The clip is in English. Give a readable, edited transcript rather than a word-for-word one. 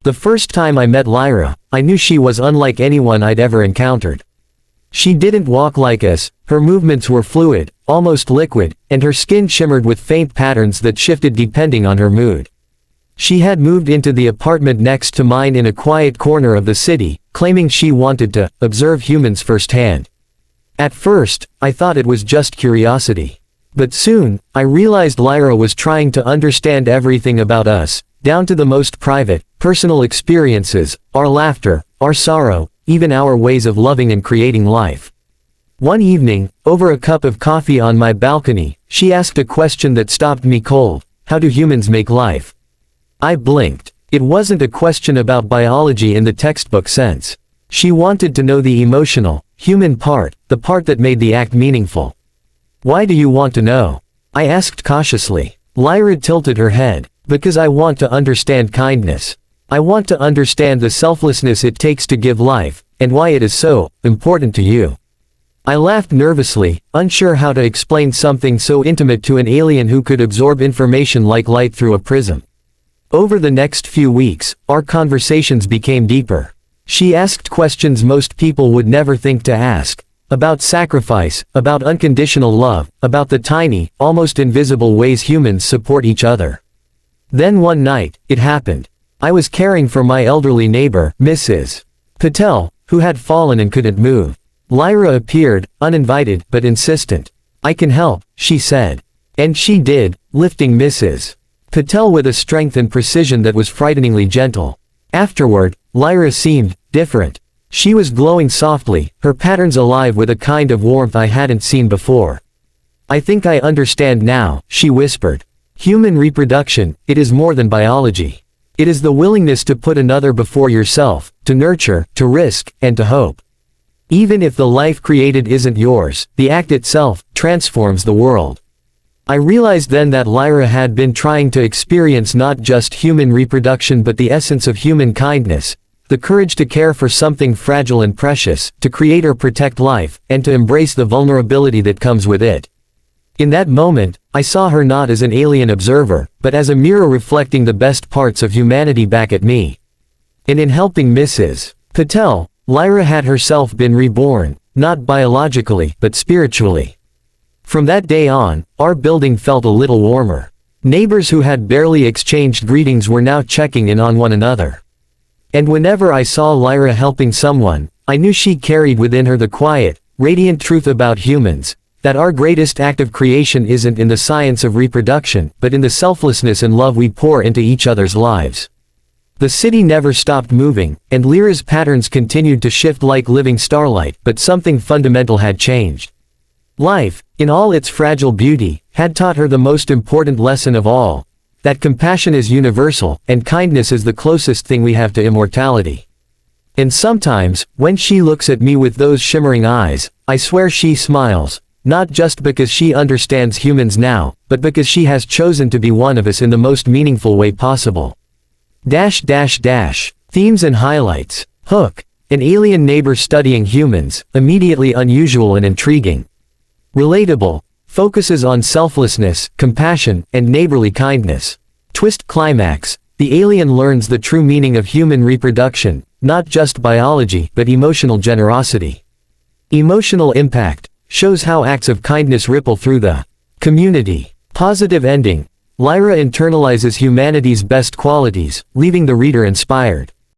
The first time I met Lyra, I knew she was unlike anyone I'd ever encountered. She didn't walk like us, her movements were fluid, almost liquid, and her skin shimmered with faint patterns that shifted depending on her mood. She had moved into the apartment next to mine in a quiet corner of the city, claiming she wanted to observe humans firsthand. At first, I thought it was just curiosity. But soon, I realized Lyra was trying to understand everything about us, down to the most private, personal experiences, our laughter, our sorrow, even our ways of loving and creating life. One evening, over a cup of coffee on my balcony, she asked a question that stopped me cold. How do humans make life? I blinked. It wasn't a question about biology in the textbook sense. She wanted to know the emotional, human part, the part that made the act meaningful. Why do you want to know? I asked cautiously. Lyra tilted her head. Because I want to understand kindness. I want to understand the selflessness it takes to give life, and why it is so important to you. I laughed nervously, unsure how to explain something so intimate to an alien who could absorb information like light through a prism. Over the next few weeks, our conversations became deeper. She asked questions most people would never think to ask. About sacrifice, about unconditional love, about the tiny, almost invisible ways humans support each other. Then one night, it happened. I was caring for my elderly neighbor, Mrs. Patel, who had fallen and couldn't move. Lyra appeared, uninvited, but insistent. I can help, she said. And she did, lifting Mrs. Patel with a strength and precision that was frighteningly gentle. Afterward, Lyra seemed different. She was glowing softly, her patterns alive with a kind of warmth I hadn't seen before. I think I understand now, she whispered. Human reproduction, it is more than biology. It is the willingness to put another before yourself, to nurture, to risk, and to hope. Even if the life created isn't yours, the act itself transforms the world. I realized then that Lyra had been trying to experience not just human reproduction but the essence of human kindness, the courage to care for something fragile and precious, to create or protect life, and to embrace the vulnerability that comes with it. In that moment, I saw her not as an alien observer, but as a mirror reflecting the best parts of humanity back at me. And in helping Mrs. Patel, Lyra had herself been reborn, not biologically, but spiritually. From that day on, our building felt a little warmer. Neighbors who had barely exchanged greetings were now checking in on one another. And whenever I saw Lyra helping someone, I knew she carried within her the quiet, radiant truth about humans, that our greatest act of creation isn't in the science of reproduction, but in the selflessness and love we pour into each other's lives. The city never stopped moving, and Lyra's patterns continued to shift like living starlight, but something fundamental had changed. Life, in all its fragile beauty, had taught her the most important lesson of all, that compassion is universal, and kindness is the closest thing we have to immortality. And sometimes, when she looks at me with those shimmering eyes, I swear she smiles. Not just because she understands humans now, but because she has chosen to be one of us in the most meaningful way possible. Themes and highlights. Hook. An alien neighbor studying humans, immediately unusual and intriguing. Relatable. Focuses on selflessness, compassion, and neighborly kindness. Twist. Climax. The alien learns the true meaning of human reproduction, not just biology, but emotional generosity. Emotional impact. Shows how acts of kindness ripple through the community. Positive ending. Lyra internalizes humanity's best qualities, leaving the reader inspired.